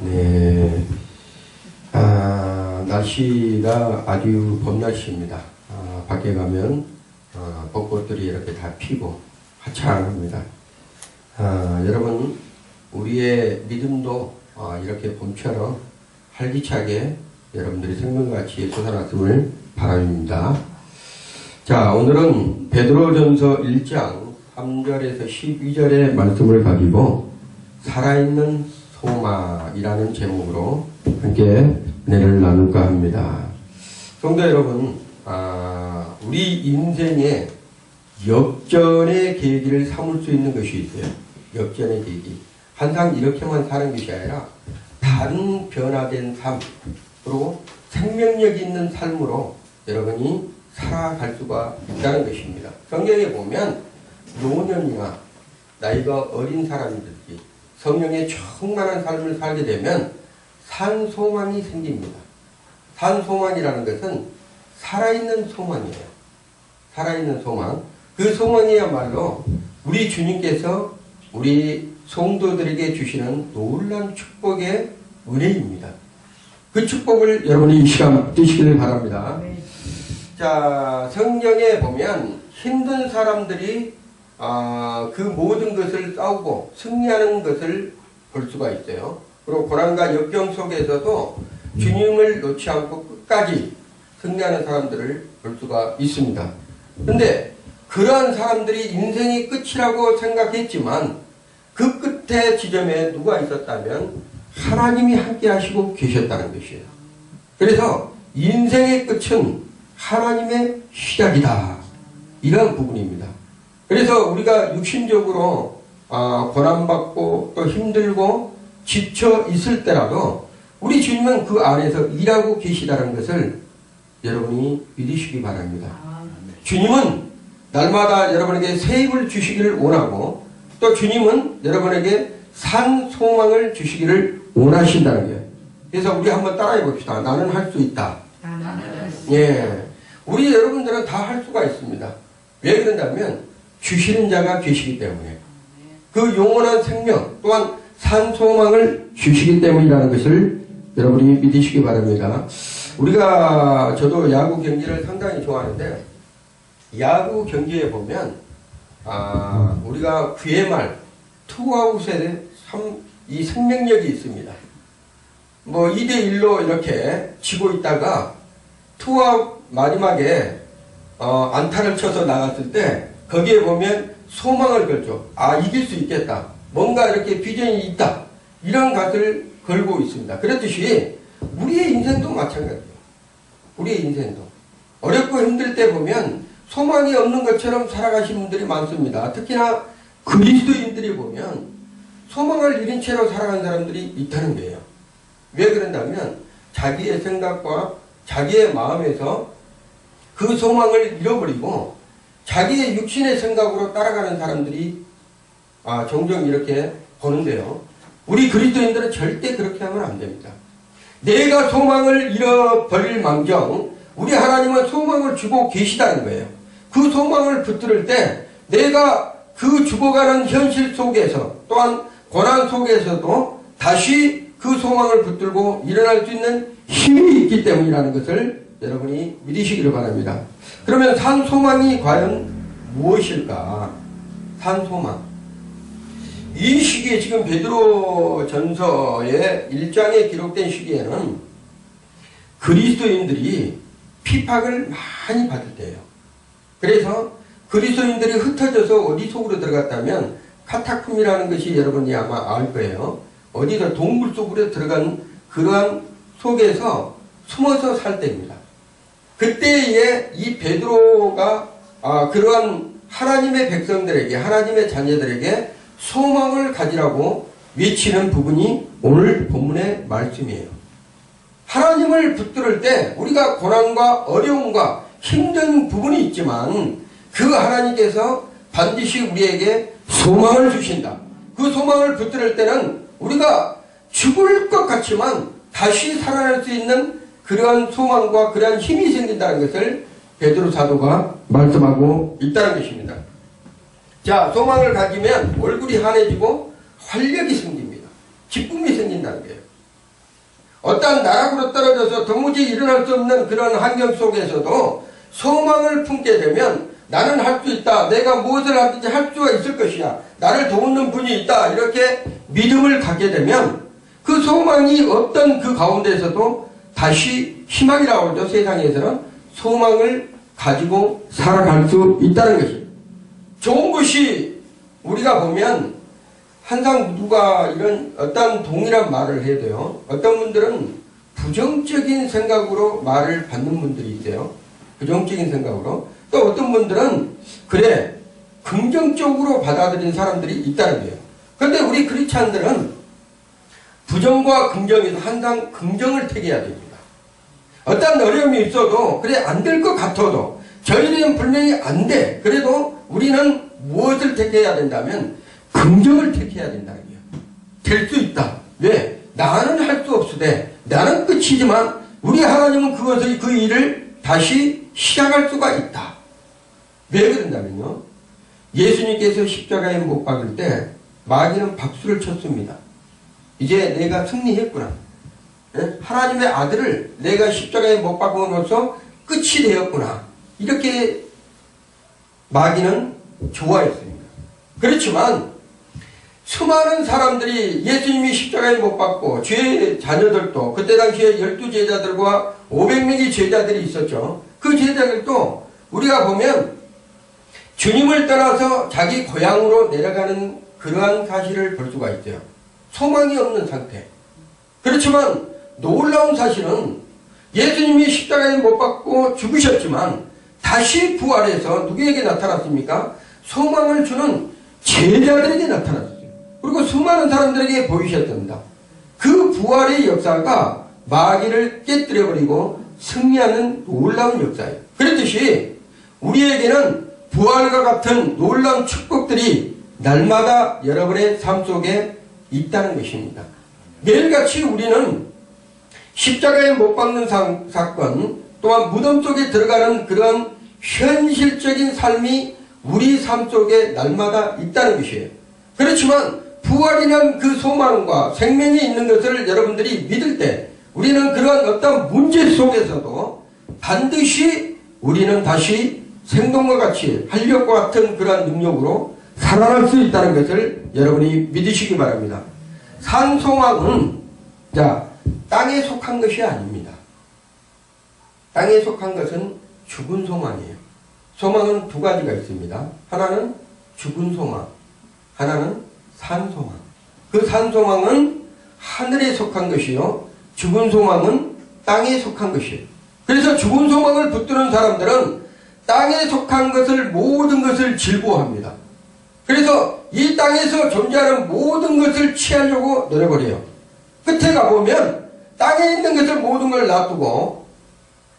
네. 날씨가 아주 봄 날씨입니다. 밖에 가면 벚꽃들이 이렇게 다 피고 화창합니다. 여러분, 우리의 믿음도 이렇게 봄처럼 활기차게 여러분들이 생명같이 솟아났음을 바랍니다. 자, 오늘은 베드로전서 1장 3절에서 12절의 말씀을 가지고 살아있는 소망이라는 제목으로 함께 은혜를 나눌까 합니다. 성도 여러분, 우리 인생에 역전의 계기를 삼을 수 있는 것이 있어요. 역전의 계기. 항상 이렇게만 사는 것이 아니라 다른 변화된 삶으로 생명력 있는 삶으로 여러분이 살아갈 수가 있다는 것입니다. 성경에 보면 노년이나 나이가 어린 사람들이 성령의 충만한 삶을 살게 되면 산소망이 생깁니다. 산소망이라는 것은 살아있는 소망이에요. 살아있는 소망. 그 소망이야말로 우리 주님께서 우리 성도들에게 주시는 놀라운 축복의 은혜입니다. 그 축복을 여러분이 이 시간 드시기를 바랍니다. 자, 성경에 보면 힘든 사람들이 그 모든 것을 싸우고 승리하는 것을 볼 수가 있어요. 그리고 고난과 역경 속에서도 주님을 놓지 않고 끝까지 승리하는 사람들을 볼 수가 있습니다. 그런데 그러한 사람들이 인생이 끝이라고 생각했지만 그 끝의 지점에 누가 있었다면 하나님이 함께 하시고 계셨다는 것이에요. 그래서 인생의 끝은 하나님의 시작이다. 이런 부분입니다. 그래서 우리가 육신적으로 고난받고 또 힘들고 지쳐 있을 때라도 우리 주님은 그 안에서 일하고 계시다는 것을 여러분이 믿으시기 바랍니다. 주님은 날마다 여러분에게 새 힘을 주시기를 원하고 또 주님은 여러분에게 산 소망을 주시기를 원하신다는 거예요. 그래서 우리 한번 따라해 봅시다. 나는 할 수 있다. 예, 우리 여러분들은 다 할 수가 있습니다. 왜 그런다면 주시는 자가 계시기 때문에 그 영원한 생명 또한 산 소망을 주시기 때문이라는 것을 여러분이 믿으시기 바랍니다. 저도 야구 경기를 상당히 좋아하는데 야구 경기에 보면 우리가 9회 말 투아웃에 이 생명력이 있습니다. 뭐 2대1로 이렇게 지고 있다가 투아웃 마지막에 안타를 쳐서 나갔을 때 거기에 보면 소망을 걸죠. 이길 수 있겠다. 뭔가 이렇게 비전이 있다. 이런 것을 걸고 있습니다. 그렇듯이 우리의 인생도 마찬가지예요. 우리의 인생도 어렵고 힘들 때 보면 소망이 없는 것처럼 살아가신 분들이 많습니다. 특히나 그리스도인들이 보면 소망을 잃은 채로 살아가는 사람들이 있다는 거예요. 왜 그런다면 자기의 생각과 자기의 마음에서 그 소망을 잃어버리고 자기의 육신의 생각으로 따라가는 사람들이 종종 이렇게 보는데요. 우리 그리스도인들은 절대 그렇게 하면 안 됩니다. 내가 소망을 잃어버릴 망정 우리 하나님은 소망을 주고 계시다는 거예요. 그 소망을 붙들을 때 내가 그 죽어가는 현실 속에서 또한 고난 속에서도 다시 그 소망을 붙들고 일어날 수 있는 힘이 있기 때문이라는 것을 여러분이 믿으시기를 바랍니다. 그러면 산 소망이 과연 무엇일까? 산 소망. 이 시기에 지금 베드로전서의 1장에 기록된 시기에는 그리스도인들이 핍박을 많이 받을 때예요. 그래서 그리스도인들이 흩어져서 어디 속으로 들어갔다면 카타콤이라는 것이 여러분이 아마 알 거예요. 어디서 동굴 속으로 들어간 그러한 속에서 숨어서 살 때입니다. 그때에 이 베드로가 그러한 하나님의 백성들에게 하나님의 자녀들에게 소망을 가지라고 외치는 부분이 오늘 본문의 말씀이에요. 하나님을 붙들을 때 우리가 고난과 어려움과 힘든 부분이 있지만 그 하나님께서 반드시 우리에게 소망을 주신다. 그 소망을 붙들을 때는 우리가 죽을 것 같지만 다시 살아날 수 있는 그러한 소망과 그러한 힘이 생긴다는 것을 베드로 사도가 말씀하고 있다는 것입니다. 자, 소망을 가지면 얼굴이 환해지고 활력이 생깁니다. 기쁨이 생긴다는 거예요. 어떤 나락으로 떨어져서 도무지 일어날 수 없는 그런 환경 속에서도 소망을 품게 되면 나는 할 수 있다. 내가 무엇을 하든지 할 수가 있을 것이야. 나를 도우는 분이 있다. 이렇게 믿음을 갖게 되면 그 소망이 없던 그 가운데서도 다시 희망이라고 하죠. 세상에서는 소망을 가지고 살아갈 수 있다는 것입니다. 좋은 것이 우리가 보면 항상 누가 이런 어떤 동일한 말을 해도요. 어떤 분들은 부정적인 생각으로 말을 받는 분들이 있어요. 부정적인 생각으로. 또 어떤 분들은 그래 긍정적으로 받아들이는 사람들이 있다는 거예요. 그런데 우리 크리스찬들은 부정과 긍정에서 항상 긍정을 택해야 됩니다. 어떤 어려움이 있어도 그래 안 될 것 같아도 저희는 분명히 안 돼. 그래도 우리는 무엇을 택해야 된다면 긍정을 택해야 된다는 거예요. 될 수 있다. 왜? 나는 할 수 없으되 나는 끝이지만 우리 하나님은 그것을 그 일을 다시 시작할 수가 있다. 왜 그런다면요. 예수님께서 십자가에 못 박을 때 마귀는 박수를 쳤습니다. 이제 내가 승리했구나. 하나님의 아들을 내가 십자가에 못 박음으로써 끝이 되었구나. 이렇게 마귀는 좋아했습니다. 그렇지만 수많은 사람들이 예수님이 십자가에 못 박고 죄의 자녀들도 그때 당시에 12제자들과 500명의 제자들이 있었죠. 그 제자들도 우리가 보면 주님을 떠나서 자기 고향으로 내려가는 그러한 사실을 볼 수가 있어요. 소망이 없는 상태. 그렇지만 놀라운 사실은 예수님이 십자가에 못 박고 죽으셨지만 다시 부활해서 누구에게 나타났습니까? 소망을 주는 제자들에게 나타났어요. 그리고 수많은 사람들에게 보이셨답니다. 그 부활의 역사가 마귀를 깨뜨려버리고 승리하는 놀라운 역사예요. 그렇듯이 우리에게는 부활과 같은 놀라운 축복들이 날마다 여러분의 삶 속에 있다는 것입니다. 매일같이 우리는 십자가에 못 박는 사건 또한 무덤 속에 들어가는 그런 현실적인 삶이 우리 삶 속에 날마다 있다는 것이에요. 그렇지만 부활이란 그 소망과 생명이 있는 것을 여러분들이 믿을 때 우리는 그러한 어떤 문제 속에서도 반드시 우리는 다시 생동과 같이 활력과 같은 그러한 능력으로 살아날 수 있다는 것을 여러분이 믿으시기 바랍니다. 산소망은 땅에 속한 것이 아닙니다. 땅에 속한 것은 죽은 소망이에요. 소망은 두 가지가 있습니다. 하나는 죽은 소망, 하나는 산소망. 그 산소망은 하늘에 속한 것이요, 죽은 소망은 땅에 속한 것이에요. 그래서 죽은 소망을 붙드는 사람들은 땅에 속한 것을 모든 것을 즐거워합니다. 그래서 이 땅에서 존재하는 모든 것을 취하려고 노려버려요. 끝에 가보면 땅에 있는 것을 모든 걸 놔두고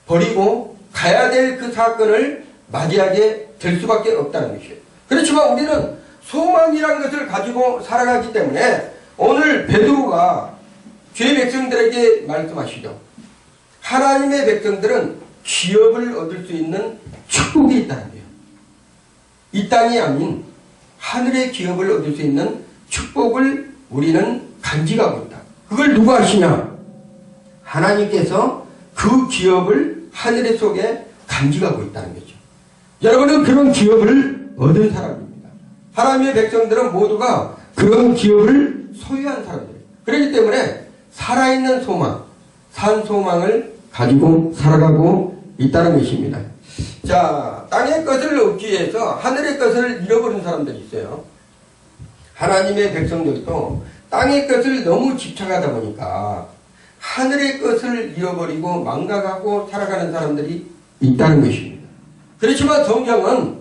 버리고 가야 될 그 사건을 맞이하게 될 수밖에 없다는 것이에요. 그렇지만 우리는 소망이라는 것을 가지고 살아가기 때문에 오늘 베드로가 죄 백성들에게 말씀하시죠. 하나님의 백성들은 기업을 얻을 수 있는 축복이 있다는 거예요. 이 땅이 아닌 하늘의 기업을 얻을 수 있는 축복을 우리는 간직하고 있다. 그걸 누가 하시냐? 하나님께서 그 기업을 하늘 속에 간직하고 있다는 거죠. 여러분은 그런 기업을 얻은 사람입니다. 하나님의 백성들은 모두가 그런 기업을 소유한 사람들이에요. 그렇기 때문에 살아있는 소망, 산 소망을 가지고 살아가고 있다는 것입니다. 자, 땅의 것을 얻기 위해서 하늘의 것을 잃어버린 사람들이 있어요. 하나님의 백성들도 땅의 것을 너무 집착하다 보니까 하늘의 것을 잃어버리고 망각하고 살아가는 사람들이 있다는 것입니다. 그렇지만 성경은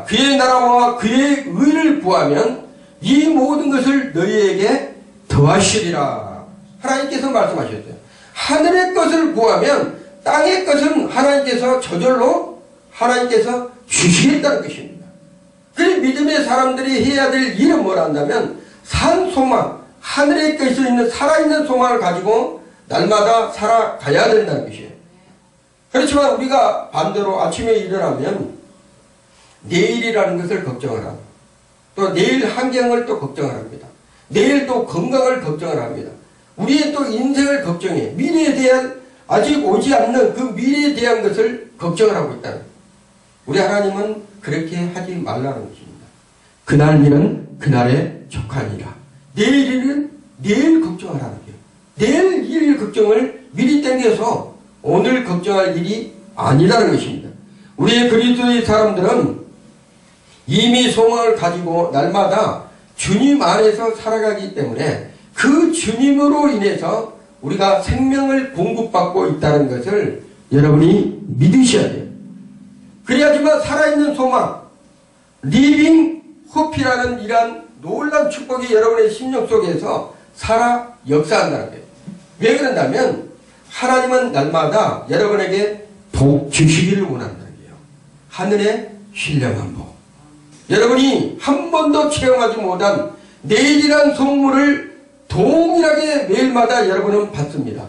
그의 나라와 그의 의를 구하면 이 모든 것을 너희에게 더하시리라. 하나님께서 말씀하셨어요. 하늘의 것을 구하면 땅의 것은 하나님께서 저절로 하나님께서 주시겠다는 것입니다. 그 믿음의 사람들이 해야 될 일은 뭐라 한다면 산 소망, 하늘의 것에 있는 살아있는 소망을 가지고 날마다 살아가야 된다는 것이에요. 그렇지만 우리가 반대로 아침에 일어나면 내일이라는 것을 걱정을 하고 또 내일 환경을 또 걱정을 합니다. 내일 또 건강을 걱정을 합니다. 우리의 또 인생을 걱정해. 미래에 대한 아직 오지 않는 그 미래에 대한 것을 걱정을 하고 있다는 거예요. 우리 하나님은 그렇게 하지 말라는 것입니다. 그날 일은 그날에 족하니라. 내일 일은 내일 걱정하라는 거예요. 내일 일 걱정을 미리 땡겨서 오늘 걱정할 일이 아니라는 것입니다. 우리의 그리스도의 사람들은 이미 소망을 가지고 날마다 주님 안에서 살아가기 때문에 그 주님으로 인해서 우리가 생명을 공급받고 있다는 것을 여러분이 믿으셔야 돼요. 그래야지만 살아있는 소망, 리빙 호피라는 이러한 놀라운 축복이 여러분의 심령 속에서 살아 역사한다는 거예요. 왜 그런다면 하나님은 날마다 여러분에게 복 주시기를 원한다는 거예요. 하늘의 신령한 복. 여러분이 한 번도 체험하지 못한 내일이란 선물을 동일하게 매일마다 여러분은 받습니다.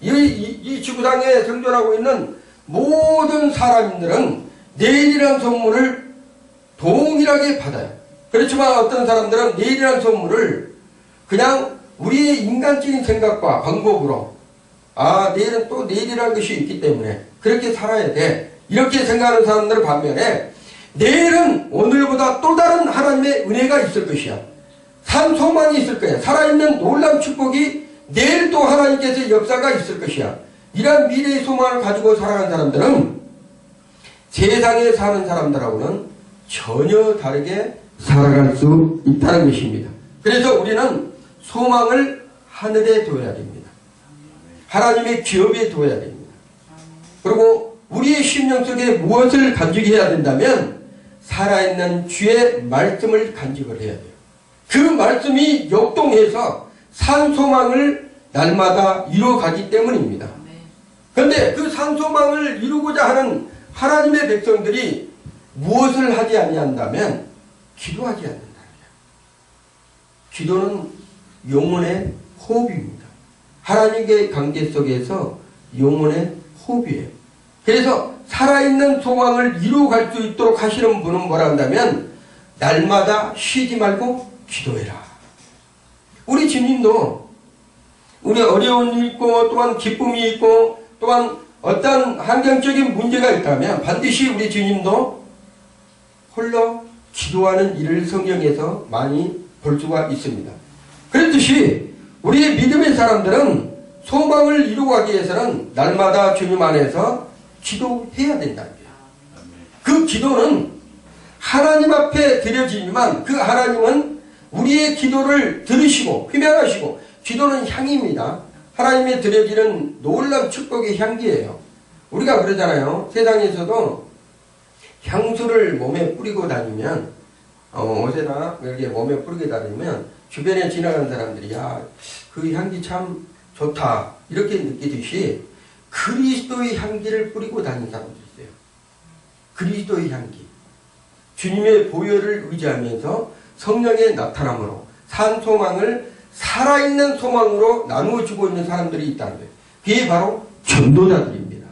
이 지구상에 생존하고 있는 모든 사람들은 내일이란 선물을 동일하게 받아요. 그렇지만 어떤 사람들은 내일이란 선물을 그냥 우리의 인간적인 생각과 방법으로 내일은 또 내일이라는 것이 있기 때문에 그렇게 살아야 돼. 이렇게 생각하는 사람들 반면에 내일은 오늘보다 또 다른 하나님의 은혜가 있을 것이야. 산 소망이 있을 거야. 살아있는 놀라운 축복이 내일 또 하나님께서 역사가 있을 것이야. 이러한 미래의 소망을 가지고 살아가는 사람들은 세상에 사는 사람들하고는 전혀 다르게 살아갈 수 있다는 것입니다. 그래서 우리는 소망을 하늘에 둬야 됩니다. 하나님의 기업에 둬야 됩니다. 그리고 우리의 심령 속에 무엇을 간직해야 된다면 살아있는 주의 말씀을 간직을 해야 돼요. 그 말씀이 역동해서 산소망을 날마다 이루어가기 때문입니다. 그런데 그 산소망을 이루고자 하는 하나님의 백성들이 무엇을 하지 아니한다면 기도하지 않는다. 기도는 영혼의 호흡입니다. 하나님과의 관계 속에서 영혼의 호흡이에요. 그래서 살아있는 소망을 이루어갈 수 있도록 하시는 분은 뭐라 한다면 날마다 쉬지 말고 기도해라. 우리 주님도 우리 어려운 일이 있고 또한 기쁨이 있고 또한 어떤 환경적인 문제가 있다면 반드시 우리 주님도 홀로 기도하는 일을 성경에서 많이 볼 수가 있습니다. 그렇듯이 우리의 믿음의 사람들은 소망을 이루어가기 위해서는 날마다 주님 안에서 기도해야 된다는 거예요. 그 기도는 하나님 앞에 드려지지만 그 하나님은 우리의 기도를 들으시고 휘명하시고 기도는 향입니다. 하나님의 드려지는 놀라운 축복의 향기예요. 우리가 그러잖아요. 세상에서도 향수를 몸에 뿌리고 다니면 옷에나 이렇게 몸에 뿌리고 다니면 주변에 지나가는 사람들이 그 향기 참 좋다 이렇게 느끼듯이 그리스도의 향기를 뿌리고 다니는 사람들이 있어요. 그리스도의 향기. 주님의 보혈을 의지하면서 성령의 나타남으로 산 소망을 살아있는 소망으로 나누어 주고 있는 사람들이 있다는 거예요. 그게 바로 전도자들입니다.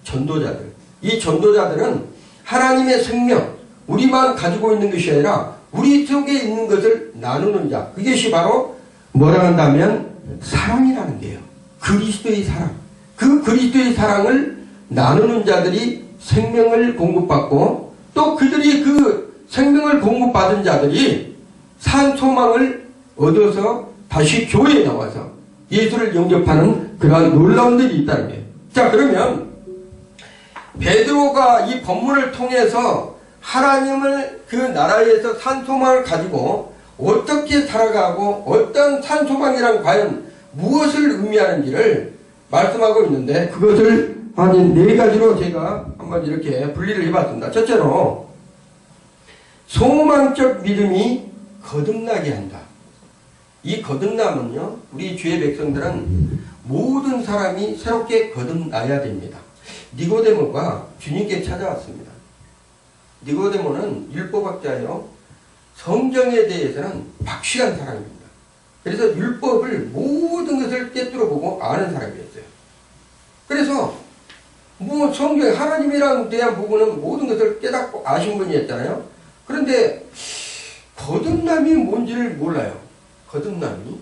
전도자들. 이 전도자들은 하나님의 생명, 우리만 가지고 있는 것이 아니라 우리 속에 있는 것을 나누는 자. 그것이 바로 뭐라 한다면 사랑이라는 게요. 그리스도의 사랑. 그 그리스도의 사랑을 나누는 자들이 생명을 공급받고 또 그들이 그 생명을 공급받은 자들이 산 소망을 얻어서 다시 교회에 나와서 예수를 영접하는 그러한 놀라운 일이 있다는 거예요. 자, 그러면 베드로가 이 본문을 통해서 하나님을 그 나라에서 산 소망을 가지고 어떻게 살아가고 어떤 산 소망이란 과연 무엇을 의미하는지를 말씀하고 있는데 그것을 한 4가지로 제가 한번 이렇게 분리를 해봤습니다. 첫째로 소망적 믿음이 거듭나게 한다. 이 거듭남은요, 우리 주의 백성들은 모든 사람이 새롭게 거듭나야 됩니다. 니고데모가 주님께 찾아왔습니다. 니고데모는 율법학자요, 성경에 대해서는 박시한 사람입니다. 그래서 율법을 모든 것을 꿰뚫어 보고 아는 사람이었어요. 그래서 뭐 성경 하나님이랑 대한 부분은 모든 것을 깨닫고 아신 분이었잖아요. 그런데 거듭남이 뭔지를 몰라요. 거듭남이.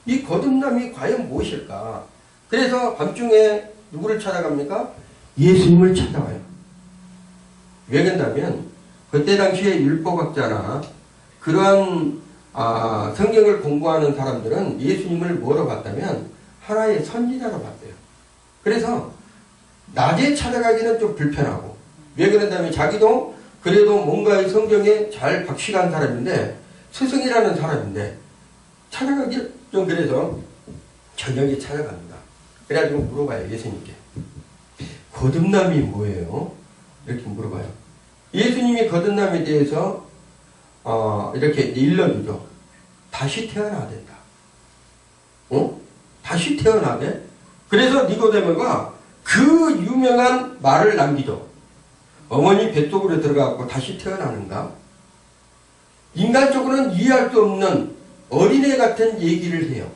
이 거듭남이 과연 무엇일까? 그래서 밤중에 누구를 찾아갑니까? 예수님을 찾아와요. 왜 그런다면 그때 당시에 율법학자나 그러한 성경을 공부하는 사람들은 예수님을 뭐로 봤다면 하나의 선지자로 봤대요. 그래서 낮에 찾아가기는 좀 불편하고, 왜 그런다면 자기도 그래도 뭔가 성경에 잘 박식한 사람인데, 스승이라는 사람인데 찾아가기 좀 그래서 저녁에 찾아갑니다. 그래가지고 물어봐요. 예수님께 거듭남이 뭐예요? 이렇게 물어봐요. 예수님이 거듭남에 대해서 이렇게 일러주죠. 다시 태어나야 된다. 다시 태어나야 돼? 그래서 니고데모가 그 유명한 말을 남기죠. 어머니 뱃속으로 들어가고 다시 태어나는가? 인간적으로는 이해할 수 없는 어린애 같은 얘기를 해요.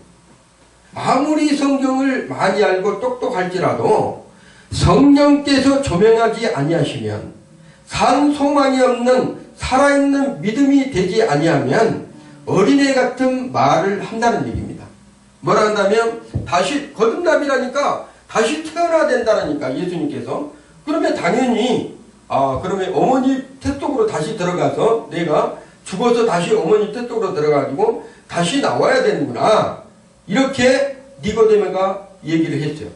아무리 성경을 많이 알고 똑똑할지라도 성령께서 조명하지 아니하시면, 산 소망이 없는 살아있는 믿음이 되지 아니하면 어린애 같은 말을 한다는 얘기입니다. 뭐라 한다면 다시 거듭남이라니까 다시 태어나야 된다라니까 예수님께서. 그러면 당연히 그러면 어머니 태 속으로 다시 들어가서 내가 죽어서 다시 어머니 태 속으로 들어가지고 다시 나와야 되는구나, 이렇게 니고데모가 얘기를 했어요.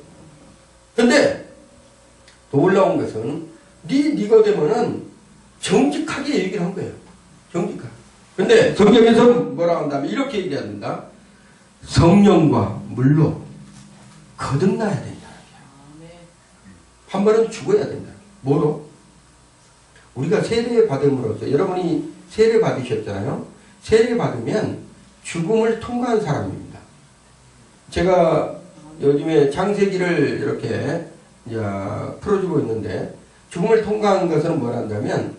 근데 놀라운 것은 니고데모는 정직하게 얘기를 한 거예요. 정직하게. 근데 성경에서 뭐라 한다면 이렇게 얘기합니다. 성령과 물로 거듭나야 된다. 한 번은 죽어야 된다. 뭐로? 우리가 세례 받음으로써, 여러분이 세례 받으셨잖아요. 세례 받으면 죽음을 통과한 사람입니다. 제가 요즘에 창세기를 이렇게 이제 풀어주고 있는데, 죽음을 통과한 것은 뭐라 한다면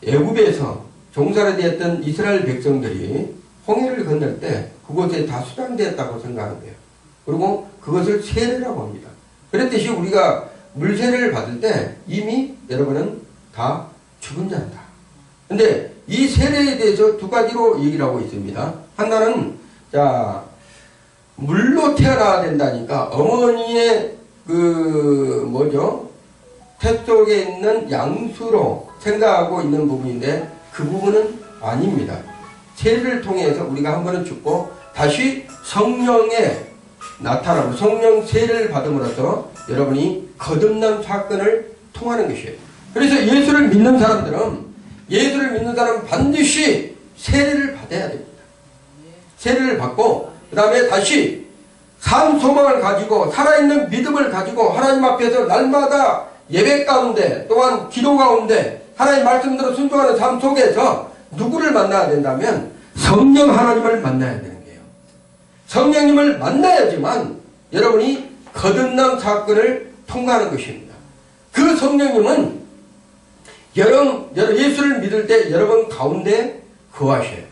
애굽에서 종살이 되었던 이스라엘 백성들이 홍해를 건널 때 그곳에 다 수장되었다고 생각하는 거예요. 그리고 그것을 세례라고 합니다. 그랬듯이 우리가 물세례를 받을 때 이미 여러분은 다 죽은 자다. 근데 이 세례에 대해서 두 가지로 얘기를 하고 있습니다. 하나는 물로 태어나야 된다니까 어머니의 태 속에 있는 양수로 생각하고 있는 부분인데 그 부분은 아닙니다. 세례를 통해서 우리가 한 번은 죽고 다시 성령에 나타나고 성령 세례를 받음으로써 여러분이 거듭난 사건을 통하는 것이에요. 그래서 예수를 믿는 사람은 반드시 세례를 받아야 됩니다. 세례를 받고 그 다음에 다시 산 소망을 가지고 살아있는 믿음을 가지고 하나님 앞에서 날마다 예배 가운데 또한 기도 가운데 하나님 말씀대로 순종하는 삶 속에서 누구를 만나야 된다면 성령 하나님을 만나야 되는 거예요. 성령님을 만나야지만 여러분이 거듭난 사건을 통과하는 것입니다. 그 성령님은 예수를 믿을 때 여러분 가운데 거하셔요.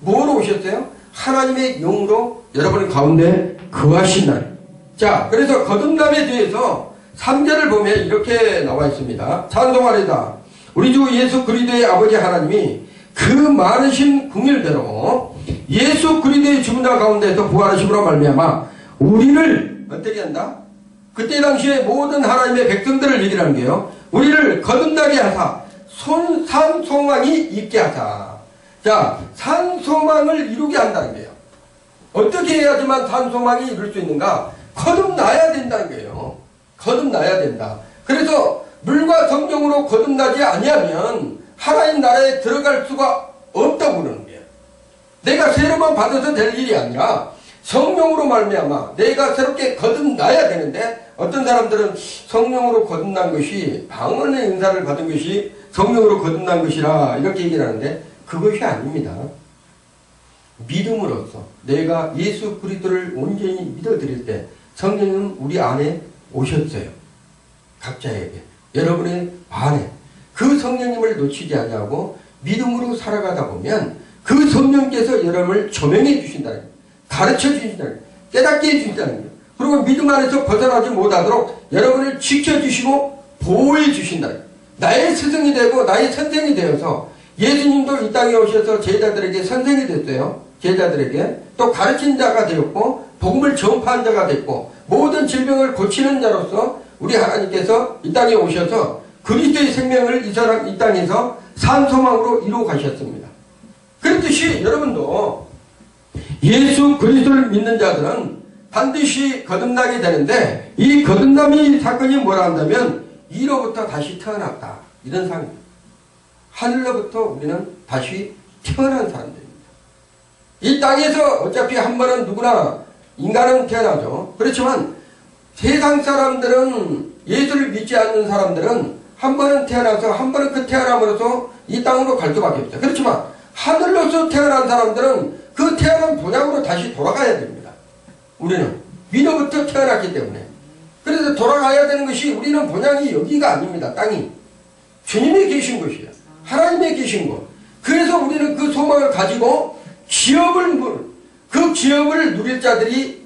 뭐로 오셨어요? 하나님의 영으로 여러분 가운데 거하신 날. 자, 그래서 거듭남에 대해서 3절을 보면 이렇게 나와 있습니다. 찬송하리다. 우리 주 예수 그리스도의 아버지 하나님이 그 많으신 긍휼대로 예수 그리스도의 죽은 자 가운데서 부활하심으로 말미암아 우리를 어떻게 한다? 그때 당시에 모든 하나님의 백성들을 얘기를 하는 게요. 우리를 거듭나게 하사 산 소망이 있게 하사. 자, 산 소망을 이루게 한다는 거예요. 어떻게 해야지만 산 소망이 이룰 수 있는가? 거듭나야 된다는 거예요. 거듭나야 된다. 그래서 물과 성령으로 거듭나지 아니하면 하나님 나라에 들어갈 수가 없다고 그러는 거예요. 내가 세례만 받아서 될 일이 아니라 성령으로 말미암아 내가 새롭게 거듭나야 되는데, 어떤 사람들은 성령으로 거듭난 것이 방언의 은사를 받은 것이 성령으로 거듭난 것이라 이렇게 얘기를 하는데 그것이 아닙니다. 믿음으로써 내가 예수 그리스도를 온전히 믿어드릴 때 성령은 우리 안에 오셨어요. 각자에게, 여러분의 안에 그 성령님을 놓치지 아니하고 믿음으로 살아가다 보면 그 성령께서 여러분을 조명해 주신다는 거예요. 가르쳐 주신다는 거예요. 깨닫게 해 주신다는 거예요. 그리고 믿음 안에서 벗어나지 못하도록 여러분을 지켜주시고 보호해 주신다는 거예요. 나의 스승이 되고 나의 선생이 되어서 예수님도 이 땅에 오셔서 제자들에게 선생이 됐어요. 제자들에게 또 가르친 자가 되었고 복음을 전파한 자가 됐고 모든 질병을 고치는 자로서 우리 하나님께서 이 땅에 오셔서 그리스도의 생명을 이 땅에서 산소망으로 이루어 가셨습니다. 그렇듯이 여러분도 예수 그리스도를 믿는 자들은 반드시 거듭나게 되는데 이 거듭남의 사건이 뭐라 한다면 이로부터 다시 태어났다. 이런 상입니다. 하늘로부터 우리는 다시 태어난 사람들입니다. 이 땅에서 어차피 한 번은 누구나 인간은 태어나죠. 그렇지만 세상 사람들은 예수를 믿지 않는 사람들은 한 번은 태어나서 한 번은 그 태어남으로써 이 땅으로 갈 수밖에 없죠. 그렇지만 하늘로서 태어난 사람들은 그 태어난 본향으로 다시 돌아가야 됩니다. 우리는 위로부터 태어났기 때문에. 그래서 돌아가야 되는 것이 우리는 본향이 여기가 아닙니다. 땅이. 주님이 계신 곳이야. 하나님이 계신 곳. 그래서 우리는 그 소망을 가지고 그 기업을 누릴 자들이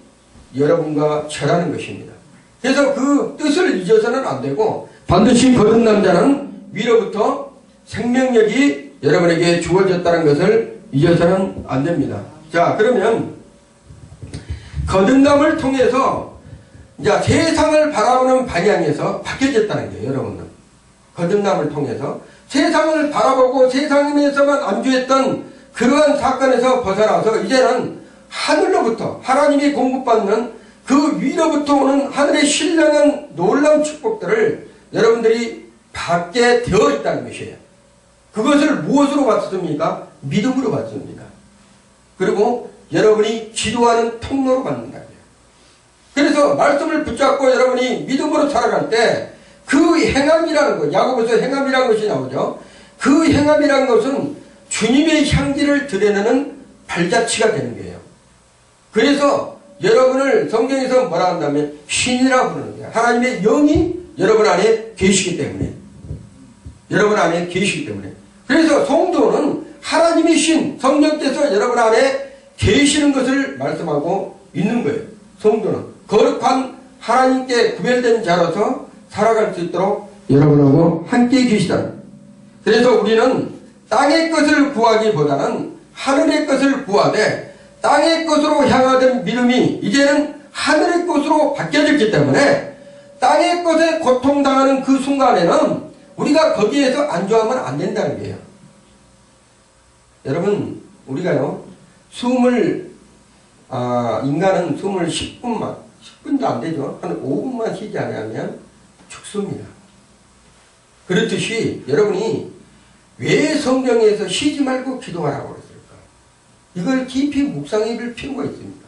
여러분과 저라는 것입니다. 그래서 그 뜻을 잊어서는 안 되고 반드시 거듭난 자는 위로부터 생명력이 여러분에게 주어졌다는 것을 잊어서는 안 됩니다. 자, 그러면 거듭남을 통해서 이제 세상을 바라보는 방향에서 바뀌어졌다는 거예요. 여러분은 거듭남을 통해서 세상을 바라보고 세상에서만 안주했던 그러한 사건에서 벗어나서 이제는 하늘로부터 하나님이 공급받는 그 위로부터 오는 하늘의 신령한 놀라운 축복들을 여러분들이 받게 되어 있다는 것이에요. 그것을 무엇으로 받습니까? 믿음으로 받습니다. 그리고 여러분이 기도하는 통로로 받는다. 그래서 말씀을 붙잡고 여러분이 믿음으로 살아갈 때 그 행함이라는 것, 야고보서 행함이라는 것이 나오죠. 그 행함이라는 것은 주님의 향기를 드러내는 발자취가 되는 거예요. 그래서 여러분을 성경에서 뭐라 한다면 신이라고 부르는 거예요. 하나님의 영이 여러분 안에 계시기 때문에. 여러분 안에 계시기 때문에. 그래서 성도는 하나님의 신, 성령께서 여러분 안에 계시는 것을 말씀하고 있는 거예요. 성도는 거룩한 하나님께 구별된 자로서 살아갈 수 있도록 여러분하고 함께 계시다. 그래서 우리는 땅의 것을 구하기보다는 하늘의 것을 구하되 땅의 것으로 향하던 믿음이 이제는 하늘의 것으로 바뀌어졌기 때문에 땅의 것에 고통당하는 그 순간에는 우리가 거기에서 안주하면 안 된다는 거예요. 여러분, 우리가요, 인간은 숨을 10분도 안 되죠. 한 5분만 쉬지 않으면 죽습니다. 그렇듯이 여러분이 왜 성경에서 쉬지 말고 기도하라고 그랬을까? 이걸 깊이 묵상해볼 필요가 있습니다.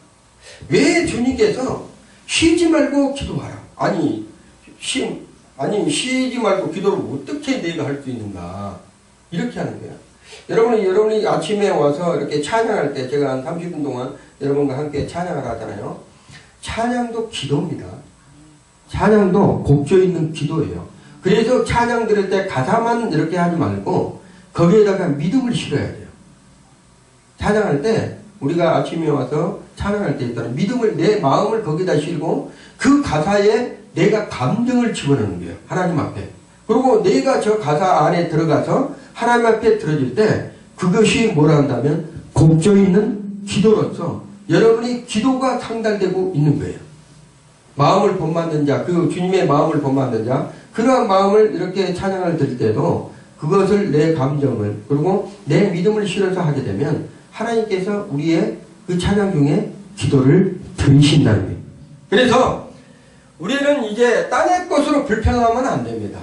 왜 주님께서 쉬지 말고 기도하라? 아니, 쉬지 말고 기도를 어떻게 내가 할 수 있는가? 이렇게 하는 거야. 여러분이 아침에 와서 이렇게 찬양할 때 제가 한 30분 동안 여러분과 함께 찬양을 하잖아요. 찬양도 기도입니다. 찬양도 곡조 있는 기도예요. 그래서 찬양 들을 때 가사만 이렇게 하지 말고 거기에다가 믿음을 실어야 돼요. 찬양할 때 우리가 아침에 와서 찬양할 때 일단 믿음을, 내 마음을 거기다 실고 그 가사에 내가 감정을 집어넣는 거예요. 하나님 앞에. 그리고 내가 저 가사 안에 들어가서 하나님 앞에 들어질 때 그것이 뭐라 한다면 곡조 있는 기도로서 여러분이 기도가 상달되고 있는 거예요. 마음을 본받는 자, 그 주님의 마음을 본받는 자, 그러한 마음을 이렇게 찬양을 드릴 때도 그것을 내 감정을 그리고 내 믿음을 실어서 하게 되면 하나님께서 우리의 그 찬양 중에 기도를 들으신다는 거예요. 그래서 우리는 이제 땅의 것으로 불평하면 안 됩니다.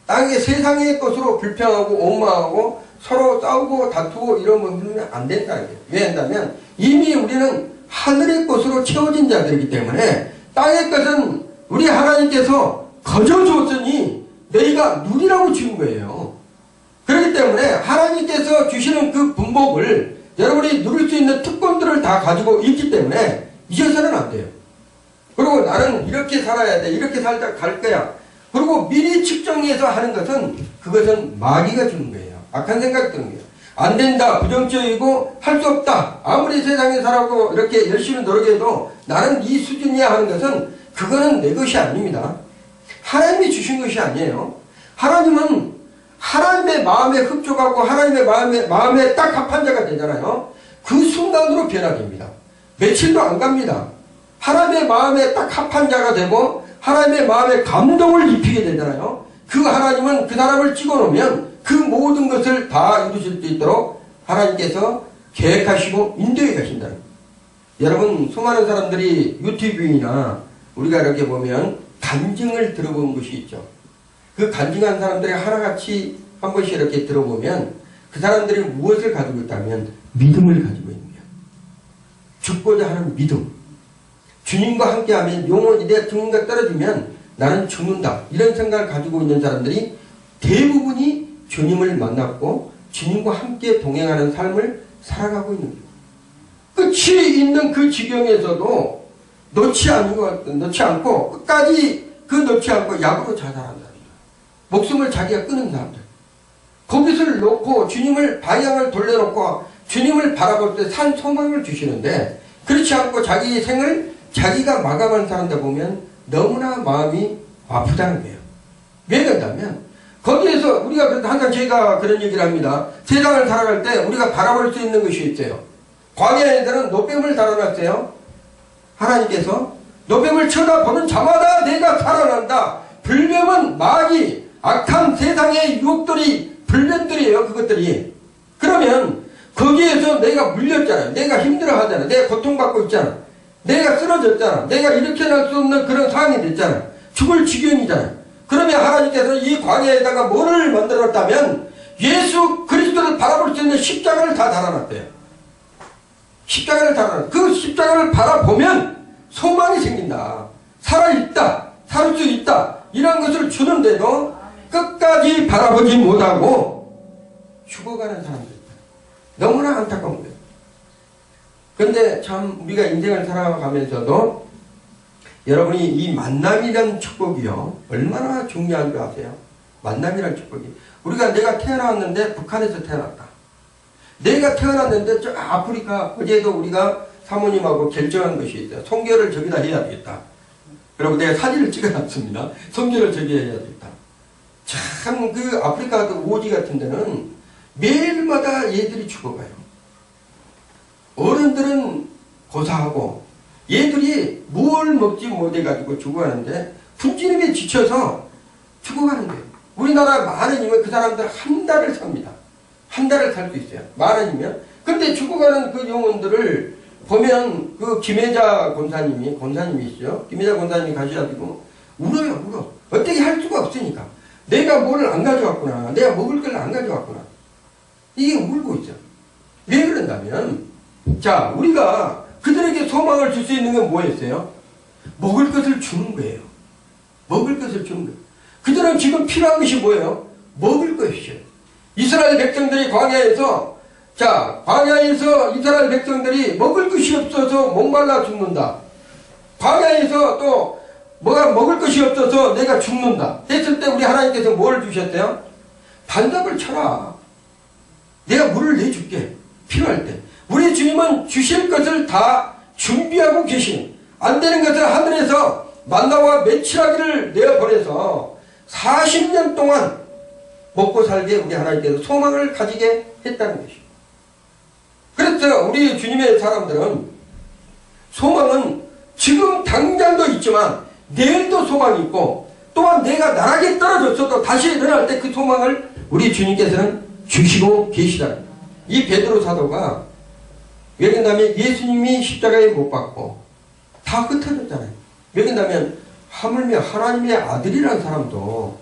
땅의 세상의 것으로 불평하고 원망하고 서로 싸우고 다투고 이러면 안 된다는 거예요. 왜 한다면 이미 우리는 하늘의 것으로 채워진 자들이기 때문에 땅의 것은 우리 하나님께서 거저 주었으니 너희가 누리라고 주는 거예요. 그렇기 때문에 하나님께서 주시는 그 분복을 여러분이 누릴 수 있는 특권들을 다 가지고 있기 때문에 잊어서는 안 돼요. 그리고 나는 이렇게 살아야 돼. 이렇게 살다 갈 거야. 그리고 미리 측정해서 하는 것은 그것은 마귀가 주는 거예요. 악한 생각이 드는 거예요. 안 된다. 부정적이고 할 수 없다. 아무리 세상에 살아도 이렇게 열심히 노력해도 나는 이 수준이야 하는 것은 그거는 내 것이 아닙니다. 하나님이 주신 것이 아니에요. 하나님은 하나님의 마음에 흡족하고 하나님의 마음에 딱 합한 자가 되잖아요. 그 순간으로 변화됩니다. 며칠도 안 갑니다. 하나님의 마음에 딱 합한 자가 되고 하나님의 마음에 감동을 입히게 되잖아요. 그 하나님은 그 사람을 찍어놓으면 그 모든 것을 다 이루실 수 있도록 하나님께서 계획하시고 인도해 가신다는 거예요. 여러분, 수많은 사람들이 유튜브나 우리가 이렇게 보면 간증을 들어본 것이 있죠. 그 간증한 사람들이 하나같이 한 번씩 이렇게 들어보면 그 사람들이 무엇을 가지고 있다면 믿음을 가지고 있는 거예요. 죽고자 하는 믿음. 주님과 함께하면 영원히 내가 주님과 떨어지면 나는 죽는다. 이런 생각을 가지고 있는 사람들이 대부분이 주님을 만났고 주님과 함께 동행하는 삶을 살아가고 있는 거예요. 끝이 있는 그 지경에서도 놓지 않고 끝까지 놓지 않고 약으로 자살한다. 목숨을 자기가 끊은 사람들. 거기서를 놓고 주님을 방향을 돌려놓고 주님을 바라볼 때 산 소망을 주시는데 그렇지 않고 자기 생을 자기가 마감한 사람들 보면 너무나 마음이 아프다는 거예요. 왜 그런다면 거기에서 우리가 항상 제가 그런 얘기를 합니다. 세상을 살아갈 때 우리가 바라볼 수 있는 것이 있어요. 광야에서는 노뱀을 달아놨어요. 하나님께서 노뱀을 쳐다보는 자마다 내가 살아난다. 불뱀은 마귀 악한 세상의 유혹들이 불뱀들이에요. 그것들이. 그러면 거기에서 내가 물렸잖아요. 내가 힘들어하잖아. 내가 고통받고 있잖아. 내가 쓰러졌잖아. 내가 일으켜낼 수 없는 그런 상황이 됐잖아. 죽을 지경이잖아. 그러면 하나님께서 이 광야에다가 뭐를 만들었다면 예수 그리스도를 바라볼 수 있는 십자가를 다 달아놨대요. 십자가를 달아놨. 그 십자가를 바라보면 소망이 생긴다. 살아있다. 살 수 있다. 이런 것을 주는데도 끝까지 바라보지 못하고 죽어가는 사람들. 너무나 안타까운 거예요. 그런데 참 우리가 인생을 살아가면서도 여러분이 이 만남이라는 축복이요. 얼마나 중요한 줄 아세요? 만남이라는 축복이. 내가 태어났는데 북한에서 태어났다. 내가 태어났는데 저 아프리카, 어제도 우리가 사모님하고 결정한 것이 있어요. 선교를 저기다 해야 되겠다. 그리고 내가 사진을 찍어놨습니다. 선교를 저기 해야 되겠다. 참 그 아프리카 그 오지 같은 데는 매일마다 얘들이 죽어가요. 어른들은 고사하고 얘들이 뭘 먹지 못해가지고 죽어가는데 분지름에 지쳐서 죽어가는 거예요. 우리나라 10,000원이면 그 사람들 한 달을 삽니다. 한 달을 살 수 있어요. 10,000원이면. 근데 죽어가는 그 영혼들을 보면 그 김혜자 권사님이시죠. 김혜자 권사님이 가셔가지고 울어요, 울어. 어떻게 할 수가 없으니까. 내가 뭐를 안 가져왔구나. 내가 먹을 걸 안 가져왔구나. 이게 울고 있어. 왜 그런다면, 자, 우리가 그들에게 소망을 줄 수 있는 건 뭐였어요? 먹을 것을 주는 거예요. 먹을 것을 주는 거예요. 그들은 지금 필요한 것이 뭐예요? 먹을 것이죠. 이스라엘 백성들이 광야에서 이스라엘 백성들이 먹을 것이 없어서 목말라 죽는다. 광야에서 또 뭐가 먹을 것이 없어서 내가 죽는다. 했을 때 우리 하나님께서 뭘 주셨대요? 반석을 쳐라. 내가 물을 내줄게. 필요할 때. 우리 주님은 주실 것을 다 준비하고 계신, 안 되는 것을 하늘에서 만나와 메추라기를 내어보내서 40년 동안 먹고 살게 우리 하나님께서 소망을 가지게 했다는 것이죠. 그래서 우리 주님의 사람들은 소망은 지금 당장도 있지만 내일도 소망이 있고 또한 내가 나락에 떨어졌어도 다시 일어날 때 그 소망을 우리 주님께서는 주시고 계시다는 거예요. 이 베드로 사도가 왜 그런다면 예수님이 십자가에 못 박고 다 흩어졌잖아요. 왜 그런다면 하물며 하나님의 아들이라는 사람도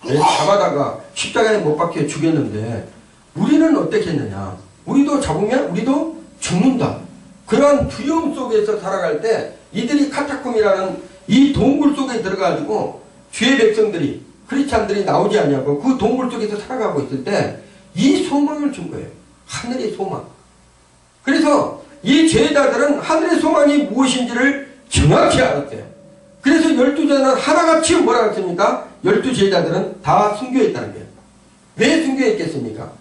잡아다가 십자가에 못 박혀 죽였는데 우리는 어떻게 했느냐. 우리도 잡으면 우리도 죽는다. 그러한 두려움 속에서 살아갈 때 이들이 카타콤이라는 이 동굴 속에 들어가지고 주의 백성들이 크리스찬들이 나오지 않냐고 그 동굴 속에서 살아가고 있을 때 이 소망을 준 거예요. 하늘의 소망. 그래서 이 제자들은 하늘의 소망이 무엇인지를 정확히 알았대요. 그래서 12제자는 하나같이 뭐라고 했습니까? 12제자들은 다 순교했다는 거예요. 왜 순교했겠습니까?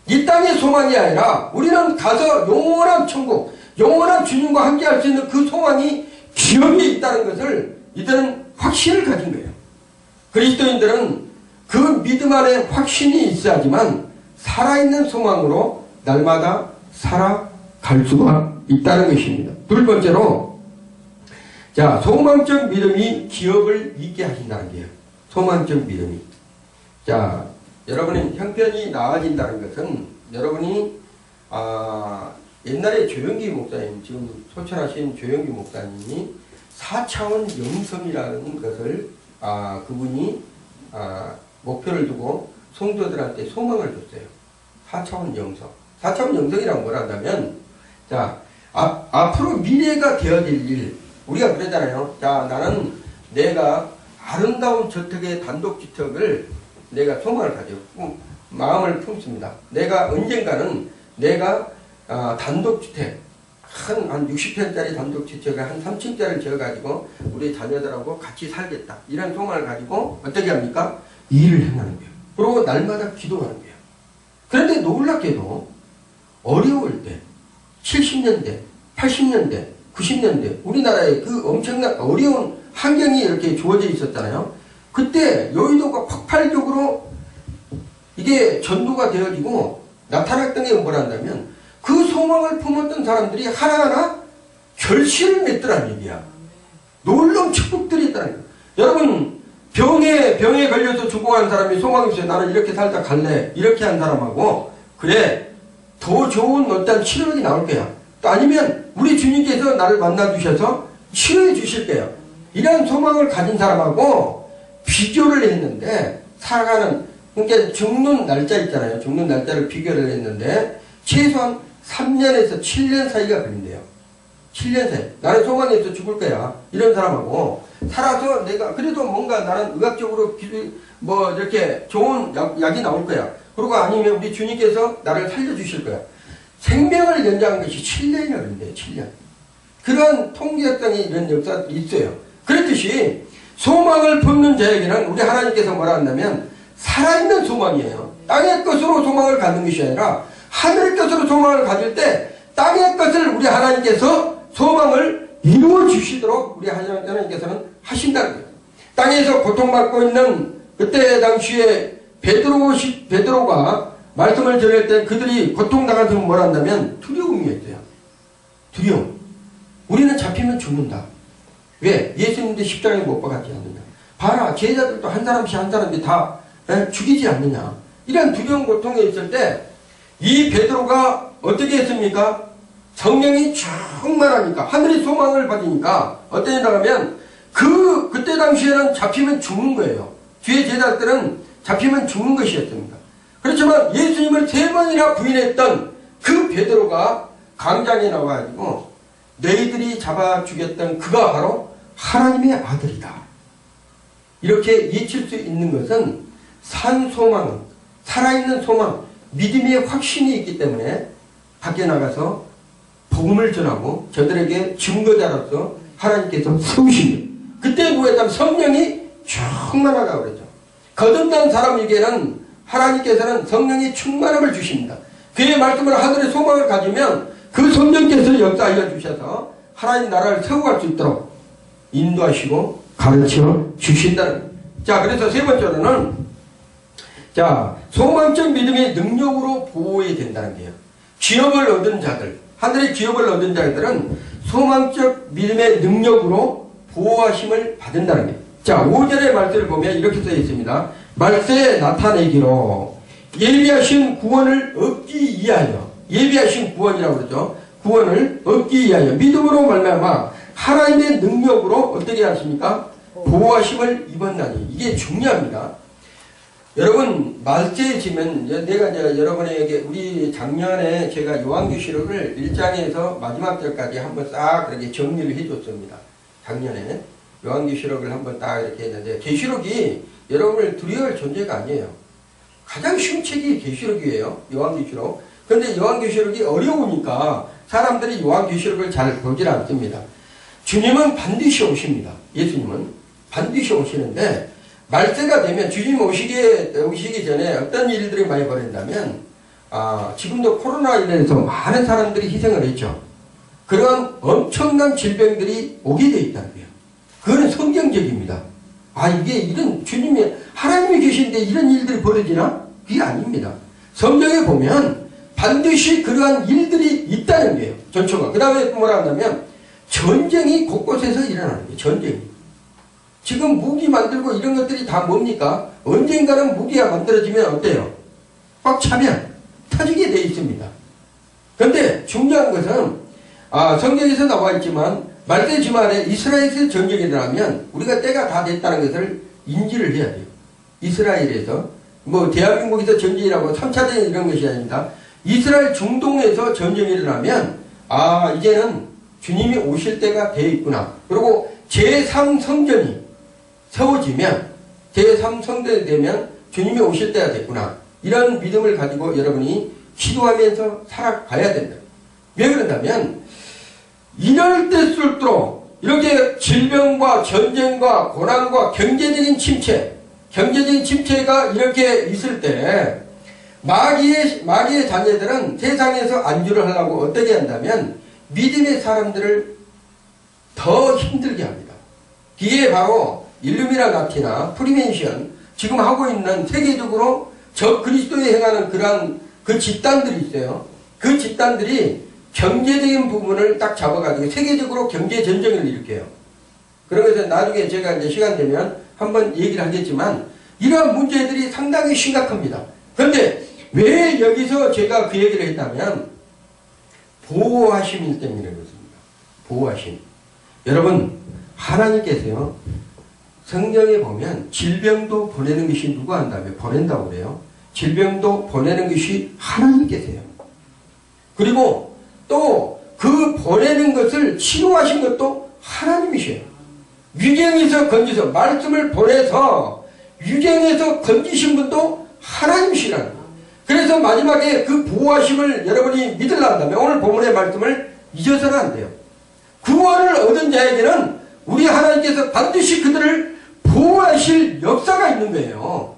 이 땅의 소망이 아니라 우리는 가서 영원한 천국, 영원한 주님과 함께 할 수 있는 그 소망이 기업에 있다는 것을 이들은 확신을 가진 거예요. 그리스도인들은 그 믿음 안에 확신이 있어야지만 살아있는 소망으로 날마다 살아갈 수가 있다는 것입니다. 둘 번째로, 자, 소망적 믿음이 기업을 있게 하신다는 거예요. 소망적 믿음이. 자, 여러분은 형편이 나아진다는 것은 여러분이 옛날에 조영기 목사님, 지금 소천하신 조영기 목사님이 4차원 영성이라는 것을 그분이 목표를 두고 성도들한테 소망을 줬어요. 4차원 영성. 4차원 영성이라고 뭘 한다면, 자, 앞으로 미래가 되어질 일, 우리가 그러잖아요. 자, 나는 내가 아름다운 저택의 단독주택을 내가 소망을 가지고 마음을 품습니다. 내가 언젠가는 내가 단독주택, 한 60평짜리 단독주택을 한 3층짜리를 지어가지고 우리 자녀들하고 같이 살겠다. 이런 소망을 가지고 어떻게 합니까? 일을 행하는 거예요. 그리고 날마다 기도하는 거예요. 그런데 놀랍게도 어려울 때, 70년대, 80년대, 90년대 우리나라에 그 엄청난 어려운 환경이 이렇게 주어져 있었잖아요. 그때 여의도가 폭발적으로 이게 전도가 되어지고 나타났던 게 뭐란다면 그 소망을 품었던 사람들이 하나하나 결실을 맺더란 얘기야. 놀라운 축복들이 있다는 거야. 여러분, 병에 걸려서 죽어간 사람이 소망이 있어요. 나는 이렇게 살다 갈래. 이렇게 한 사람하고, 그래, 더 좋은 어떤 치료가 나올 거야. 또 아니면 우리 주님께서 나를 만나주셔서 치료해 주실 거야. 이런 소망을 가진 사람하고 비교를 했는데, 살아가는, 그러니까 죽는 날짜 있잖아요. 죽는 날짜를 비교를 했는데, 최소한 3년에서 7년 사이가 걸린대요. 7년 사이. 나는 소망에서 죽을 거야. 이런 사람하고 살아서 내가 그래도 뭔가 나는 의학적으로 이렇게 좋은 약이 나올 거야. 그리고 아니면 우리 주님께서 나를 살려주실 거야. 생명을 연장한 것이 7년이 걸린대요. 7년. 그런 통계학적인 이런 역사도 있어요. 그렇듯이 소망을 품는 자에게는 우리 하나님께서 뭐라 한다면 살아있는 소망이에요. 땅의 것으로 소망을 갖는 것이 아니라 하늘의 것으로 소망을 가질 때 땅의 것을 우리 하나님께서 소망을 이루어 주시도록 우리 하나님께서는 하신다는 거예요. 땅에서 고통받고 있는 그때 당시에 베드로가 말씀을 전할 때 그들이 고통당하면서 뭘 한다면 두려움이었어요. 두려움. 우리는 잡히면 죽는다. 왜? 예수님도 십자가에 못 박았지 않느냐. 봐라, 제자들도 한 사람씩 다 죽이지 않느냐. 이런 두려움 고통에 있을 때 이 베드로가 어떻게 했습니까? 성령이 충만하니까 하늘의 소망을 받으니까 어떻게 나가면 그때 당시에는 잡히면 죽는 거예요. 뒤에 제자들은 잡히면 죽는 것이었습니다. 그렇지만 예수님을 3번이나 부인했던 그 베드로가 광장에 나와가지고 너희들이 잡아 죽였던 그가 바로 하나님의 아들이다. 이렇게 외칠 수 있는 것은 산 소망, 살아있는 소망, 믿음의 확신이 있기 때문에 밖에 나가서 복음을 전하고 저들에게 증거자로서 하나님께서 세우십니다. 그때 뭐였다면 성령이 충만하다고 그랬죠. 거듭난 사람에게는 하나님께서는 성령이 충만함을 주십니다. 그의 말씀을 하늘의 소망을 가지면 그 성령께서 역사하여 주셔서 하나님 나라를 세워갈 수 있도록 인도하시고 가르쳐 주신다는 거예요. 자, 그래서 세 번째로는 자, 소망적 믿음의 능력으로 보호해야 된다는 거예요. 기업을 얻은 자들, 하늘의 기업을 얻은 자들은 소망적 믿음의 능력으로 보호하심을 받는다는 거예요. 자, 5절의 말씀을 보면 이렇게 써 있습니다. 말세에 나타내기로 예비하신 구원을 얻기 위하여, 예비하신 구원이라고 그러죠. 구원을 얻기 위하여 믿음으로 말미암아 하나님의 능력으로 어떻게 하십니까? 보호하심을 입었나니. 이게 중요합니다. 여러분, 말세에 지면 내가 이제 여러분에게 우리 작년에 제가 요한계시록을 1장에서 마지막 절까지 한번 싹 그렇게 정리를 해줬습니다. 작년에 요한계시록을 한번 딱 이렇게 했는데 계시록이 여러분을 두려워할 존재가 아니에요. 가장 쉬운 책이 계시록이에요. 요한계시록. 그런데 요한계시록이 어려우니까 사람들이 요한계시록을 잘 보질 않습니다. 주님은 반드시 오십니다. 예수님은 반드시 오시는데 말세가 되면 주님 오시기 전에 어떤 일들이 많이 벌어진다면 지금도 코로나 인해서 많은 사람들이 희생을 했죠. 그런 엄청난 질병들이 오게 되어 있다는 거예요. 그거는 성경적입니다. 이게 이런 주님이 하나님이 계신데 이런 일들이 벌어지나? 그게 아닙니다. 성경에 보면 반드시 그러한 일들이 있다는 거예요. 전초가. 그 다음에 뭐라 한다면 전쟁이 곳곳에서 일어나는 거예요. 전쟁이. 지금 무기 만들고 이런 것들이 다 뭡니까? 언젠가는 무기가 만들어지면 어때요? 꽉 차면 터지게 돼 있습니다. 그런데 중요한 것은 성경에서 나와 있지만 말세지만에 이스라엘에서 전쟁이 일어나면 우리가 때가 다 됐다는 것을 인지를 해야 돼요. 이스라엘에서 뭐 대한민국에서 전쟁이라고 3차 전쟁 이런 것이 아닙니다. 이스라엘 중동에서 전쟁이 일어나면 이제는 주님이 오실 때가 되어 있구나. 그리고 제3성전이 세워지면 제3성전이 되면 주님이 오실 때가 됐구나. 이런 믿음을 가지고 여러분이 기도하면서 살아가야 된다. 왜 그런다면 이럴 때일수록 이렇게 질병과 전쟁과 고난과 경제적인 침체가 이렇게 있을 때 마귀의 자녀들은 세상에서 안주를 하려고 어떻게 한다면 믿음의 사람들을 더 힘들게 합니다. 이게 바로 일루미나티나 프리멘션 지금 하고 있는 세계적으로 저 그리스도에 행하는 그러한 그 집단들이 있어요. 그 집단들이 경제적인 부분을 딱 잡아가지고 세계적으로 경제 전쟁을 일으켜요. 그러면서 나중에 제가 이제 시간 되면 한번 얘기를 하겠지만 이러한 문제들이 상당히 심각합니다. 그런데 왜 여기서 제가 그 얘기를 했다면 보호하심 때문에 그렇습니다. 보호하심. 여러분 하나님께서요 성경에 보면 질병도 보내는 것이 누가 한다며 보낸다고 그래요. 질병도 보내는 것이 하나님께서요. 그리고 또 그 보내는 것을 치료하신 것도 하나님이셔요. 위경에서 건지서 말씀을 보내서 위경에서 건지신 분도 하나님이시라는 거예요. 그래서 마지막에 그 보호하심을 여러분이 믿으려면 오늘 본문의 말씀을 잊어서는 안 돼요. 구원을 얻은 자에게는 우리 하나님께서 반드시 그들을 보호하실 역사가 있는 거예요.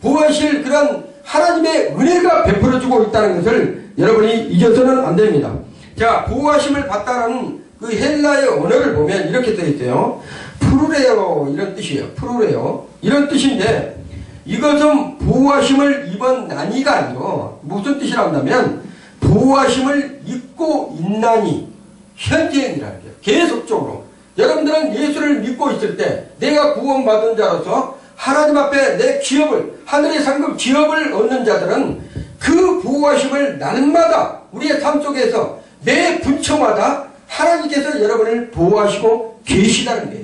보호하실 그런 하나님의 은혜가 베풀어주고 있다는 것을 여러분이 잊어서는 안 됩니다. 자, 보호하심을 받다라는 그 헬라의 언어를 보면 이렇게 되어 있어요. 프루레오 이런 뜻이에요. 프루레오 이런 뜻인데 이것은 보호하심을 입은 나니가 아니고 무슨 뜻이라 한다면 보호하심을 입고 있나니 현재형이라는 거예요. 계속적으로 여러분들은 예수를 믿고 있을 때 내가 구원받은 자로서 하나님 앞에 내 기업을 하늘의 상급 기업을 얻는 자들은 그 보호하심을 날마다 우리의 삶 속에서 매 분초마다 하나님께서 여러분을 보호하시고 계시다는 거예요.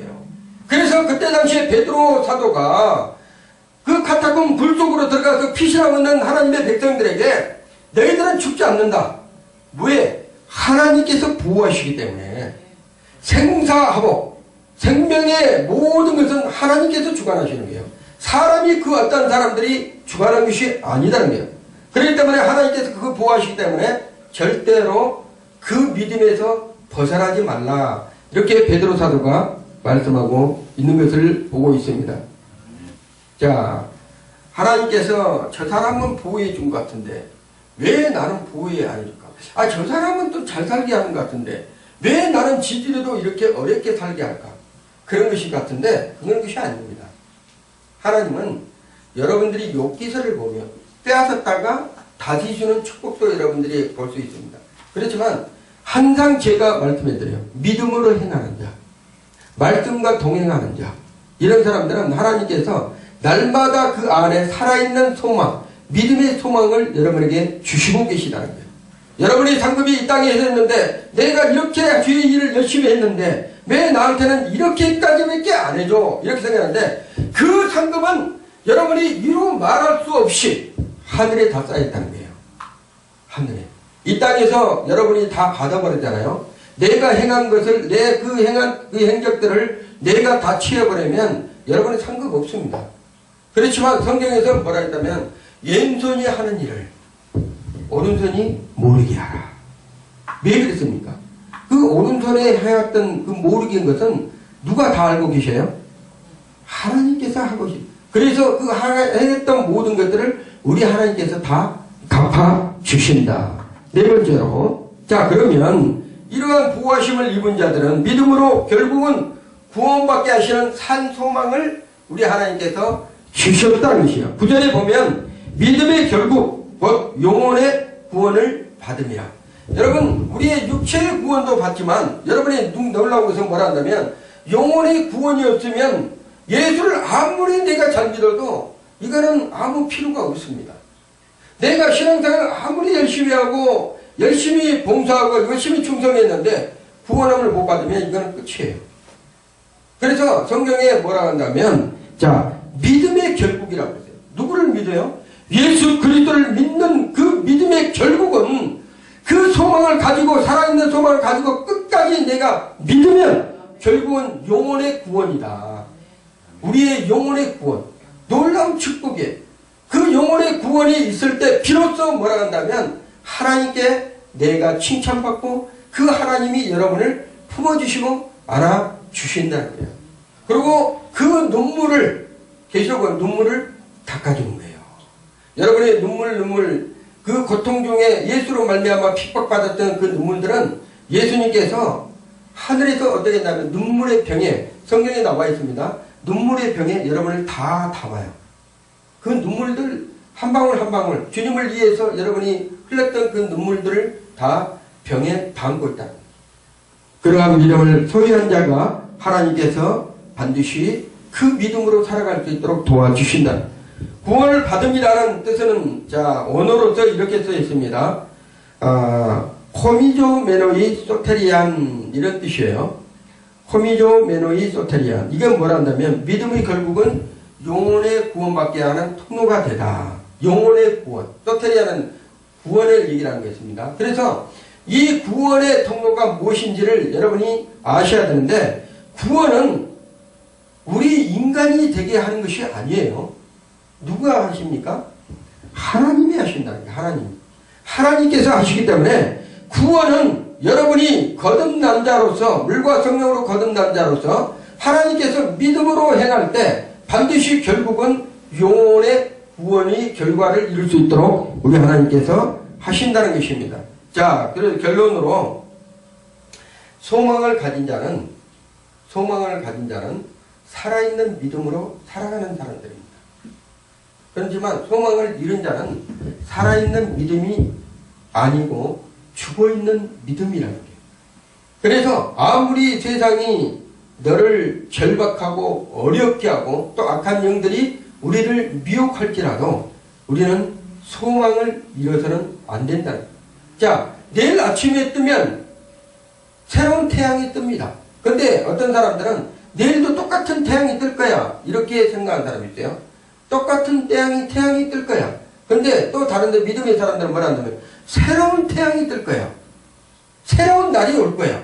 그래서 그때 당시에 베드로 사도가 그 카타콤 굴 속으로 들어가서 피신하고 있는 하나님의 백성들에게 너희들은 죽지 않는다. 왜? 하나님께서 보호하시기 때문에 생사화복 생명의 모든 것은 하나님께서 주관하시는 거예요. 사람이 그 어떤 사람들이 주관하는 것이 아니다는 거예요. 그렇기 때문에 하나님께서 그거 보호하시기 때문에 절대로 그 믿음에서 벗어나지 말라. 이렇게 베드로 사도가 말씀하고 있는 것을 보고 있습니다. 자, 하나님께서 저 사람은 보호해 준 것 같은데 왜 나는 보호해 안 해줄까? 저 사람은 또 잘 살게 하는 것 같은데 왜 나는 지지로도 이렇게 어렵게 살게 할까? 그런 것이 같은데 그런 것이 아닙니다. 하나님은 여러분들이 욥기서를 보면 빼앗았다가 다시 주는 축복도 여러분들이 볼 수 있습니다. 그렇지만 항상 제가 말씀해드려요. 믿음으로 행하는 자, 말씀과 동행하는 자, 이런 사람들은 하나님께서 날마다 그 안에 살아있는 소망, 믿음의 소망을 여러분에게 주시고 계시다는 거예요. 여러분이 상급이 이 땅에 있었는데 내가 이렇게 주의 일을 열심히 했는데 왜 나한테는 이렇게까지밖에 안 해줘? 이렇게 생각하는데 그 상급은 여러분이 이루 말할 수 없이 하늘에 다 쌓여있다는 거예요. 하늘에. 이 땅에서 여러분이 다 받아버렸잖아요. 내가 행한 것을 내 그 행한 그 행적들을 내가 다 치워버리면 여러분이 상급 없습니다. 그렇지만 성경에서 뭐라 했다면 왼손이 하는 일을 오른손이 모르게 하라. 왜 그랬습니까? 그 오른손에 해왔던 그 모르게 한 것은 누가 다 알고 계셔요? 하나님께서 하고 계세요. 그래서 그 했던 모든 것들을 우리 하나님께서 다 갚아주신다. 네 번째로, 자, 그러면 이러한 보호하심을 입은 자들은 믿음으로 결국은 구원받게 하시는 산 소망을 우리 하나님께서 주셨다는 것이요. 9절에 보면 믿음의 결국 곧 영혼의 구원을 받음이라. 여러분 우리의 육체의 구원도 받지만 여러분의 놀라운 것은 뭐라 한다면 영혼의 구원이 없으면 예수를 아무리 내가 잘 믿어도 이거는 아무 필요가 없습니다. 내가 신앙생활을 아무리 열심히 하고 열심히 봉사하고 열심히 충성했는데 구원함을 못 받으면 이거는 끝이에요. 그래서 성경에 뭐라 한다면 자 믿음의 결국이라고 했어요. 누구를 믿어요? 예수 그리스도를 믿는 그 믿음의 결국은 그 소망을 가지고 살아있는 소망을 가지고 끝까지 내가 믿으면 결국은 영혼의 구원이다. 우리의 영혼의 구원 놀라운 축복이에요. 그 영혼의 구원이 있을 때 비로소 뭐라 한다면 하나님께 내가 칭찬받고 그 하나님이 여러분을 품어주시고 안아주신다는 거예요. 그리고 그 눈물을 계시록 눈물을 닦아주는 거예요. 여러분의 눈물 그 고통 중에 예수로 말미암아 핍박받았던 그 눈물들은 예수님께서 하늘에서 어떻게 했냐면 눈물의 병에 성경에 나와 있습니다. 눈물의 병에 여러분을 다 담아요. 그 눈물들 한 방울 한 방울 주님을 위해서 여러분이 흘렸던 그 눈물들을 다 병에 담고 있다. 그러한 믿음을 소유한 자가 하나님께서 반드시 그 믿음으로 살아갈 수 있도록 도와주신다. 구원을 받음이라는 뜻은 자 언어로서 이렇게 써 있습니다. 코미조 메노이 소테리안 이런 뜻이에요. 코미조 메노이 소테리안 이건 뭐라 한다면 믿음의 결국은 영혼의 구원받게 하는 통로가 되다. 영혼의 구원 소테리안은 구원을 얘기하는 것입니다. 그래서 이 구원의 통로가 무엇인지를 여러분이 아셔야 되는데 구원은 우리 인간이 되게 하는 것이 아니에요. 누가 하십니까? 하나님이 하신다는 거예요. 하나님. 하나님께서 하시기 때문에 구원은 여러분이 거듭난 자로서 물과 성령으로 거듭난 자로서 하나님께서 믿음으로 행할 때 반드시 결국은 영혼의 구원이 결과를 이룰 수 있도록 우리 하나님께서 하신다는 것입니다. 자, 그래서 결론으로 소망을 가진 자는 살아있는 믿음으로 살아가는 사람들입니다. 그렇지만 소망을 잃은 자는 살아있는 믿음이 아니고 죽어있는 믿음이라는 거예요. 그래서 아무리 세상이 너를 절박하고 어렵게 하고 또 악한 영들이 우리를 미혹할지라도 우리는 소망을 잃어서는 안 된다는 거예요. 자, 내일 아침에 뜨면 새로운 태양이 뜹니다. 근데 어떤 사람들은 내일도 똑같은 태양이 뜰 거야 이렇게 생각하는 사람이 있어요. 똑같은 태양이 뜰 거야. 근데 또 다른데 믿음의 사람들은 뭐라 한다면 새로운 태양이 뜰 거야. 새로운 날이 올 거야.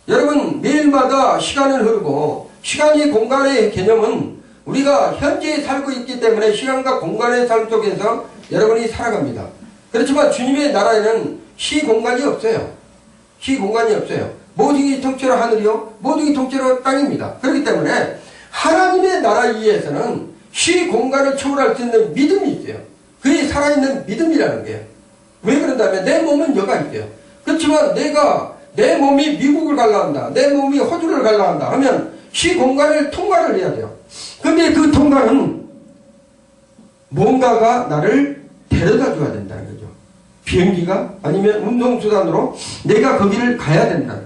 여러분 매일마다 시간을 흐르고 시간이 공간의 개념은 우리가 현재에 살고 있기 때문에 시간과 공간의 삶 속에서 여러분이 살아갑니다. 그렇지만 주님의 나라에는 시공간이 없어요. 시공간이 없어요. 모든 게 통째로 하늘이요 모든 게 통째로 땅입니다. 그렇기 때문에 하나님의 나라 위에서는 시공간을 초월할 수 있는 믿음이 있어요. 그게 살아있는 믿음이라는 거예요. 왜 그런다면 내 몸은 여가 있어요. 그렇지만 내 몸이 미국을 갈라 한다. 내 몸이 호주를 갈라 한다 하면 시공간을 통과를 해야 돼요. 근데 그 통과는 뭔가가 나를 데려다 줘야 된다는 거죠. 비행기가 아니면 운송수단으로 내가 거기를 가야 된다.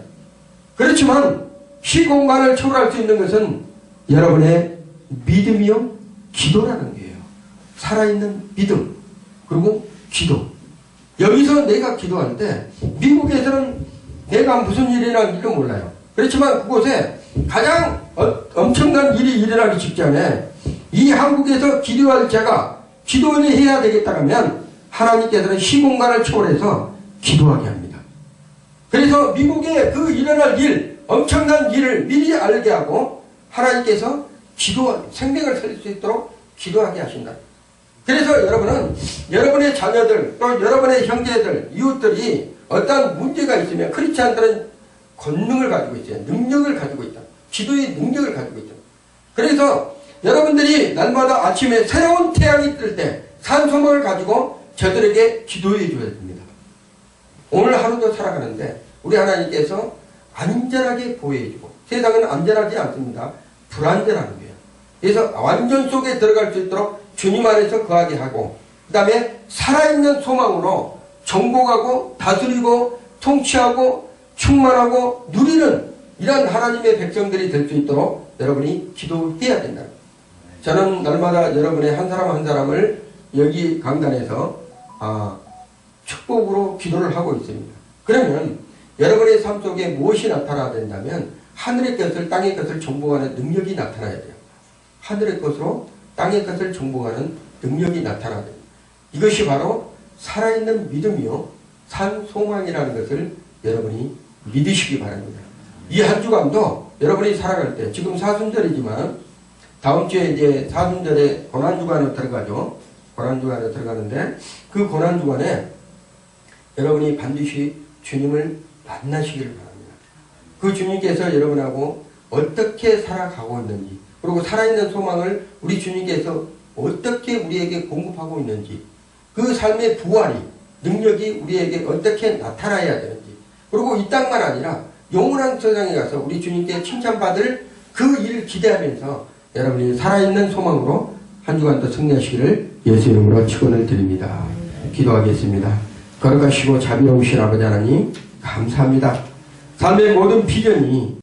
그렇지만 시공간을 초월할 수 있는 것은 여러분의 믿음이요 기도라는 거예요. 살아있는 믿음 그리고 기도. 여기서 내가 기도할 때 미국에서는 내가 무슨 일이 일어날지도 몰라요. 그렇지만 그곳에 가장 엄청난 일이 일어나기 직전에 이 한국에서 기도할 자가 기도를 해야 되겠다면 하나님께서는 시공간을 초월해서 기도하게 합니다. 그래서 미국에 그 일어날 일, 엄청난 일을 미리 알게 하고 하나님께서 생명을 살릴 수 있도록 기도하게 하신다. 그래서 여러분은 여러분의 자녀들 또 여러분의 형제들, 이웃들이 어떤 문제가 있으면 크리스찬들은 권능을 가지고 있어요. 능력을 가지고 있다. 기도의 능력을 가지고 있다. 그래서 여러분들이 날마다 아침에 새로운 태양이 뜰 때 산소망을 가지고 저들에게 기도해 줘야 됩니다. 오늘 하루도 살아가는데 우리 하나님께서 안전하게 보호해 주고 세상은 안전하지 않습니다. 불안전한 거예요. 그래서 완전 속에 들어갈 수 있도록 주님 안에서 거하게 하고, 그 다음에 살아있는 소망으로 정복하고 다스리고 통치하고 충만하고 누리는 이런 하나님의 백성들이 될 수 있도록 여러분이 기도해야 된다. 저는 날마다 여러분의 한 사람 한 사람을 여기 강단에서 축복으로 기도를 하고 있습니다. 그러면 여러분의 삶 속에 무엇이 나타나야 된다면 하늘의 것을 땅의 것을 정복하는 능력이 나타나야 돼요. 하늘의 것으로 땅의 것을 정복하는 능력이 나타나야 됩니다. 이것이 바로 살아있는 믿음이요 산 소망이라는 것을 여러분이 믿으시기 바랍니다. 이 한 주간도 여러분이 살아갈 때, 지금 사순절이지만 다음 주에 이제 사순절에 고난주간에 들어가죠. 고난주간에 들어가는데 그 고난주간에 여러분이 반드시 주님을 만나시기를 바랍니다. 그 주님께서 여러분하고 어떻게 살아가고 있는지, 그리고 살아있는 소망을 우리 주님께서 어떻게 우리에게 공급하고 있는지, 그 삶의 부활이, 능력이 우리에게 어떻게 나타나야 되는지, 그리고 이 땅만 아니라 영원한 세상에 가서 우리 주님께 칭찬받을 그 일을 기대하면서 여러분이 살아있는 소망으로 한 주간도 승리하시기를 예수 이름으로 축원을 드립니다. 기도하겠습니다. 거룩하시고 자비로우신 아버지 하나님 감사합니다. 삶의 모든 비전이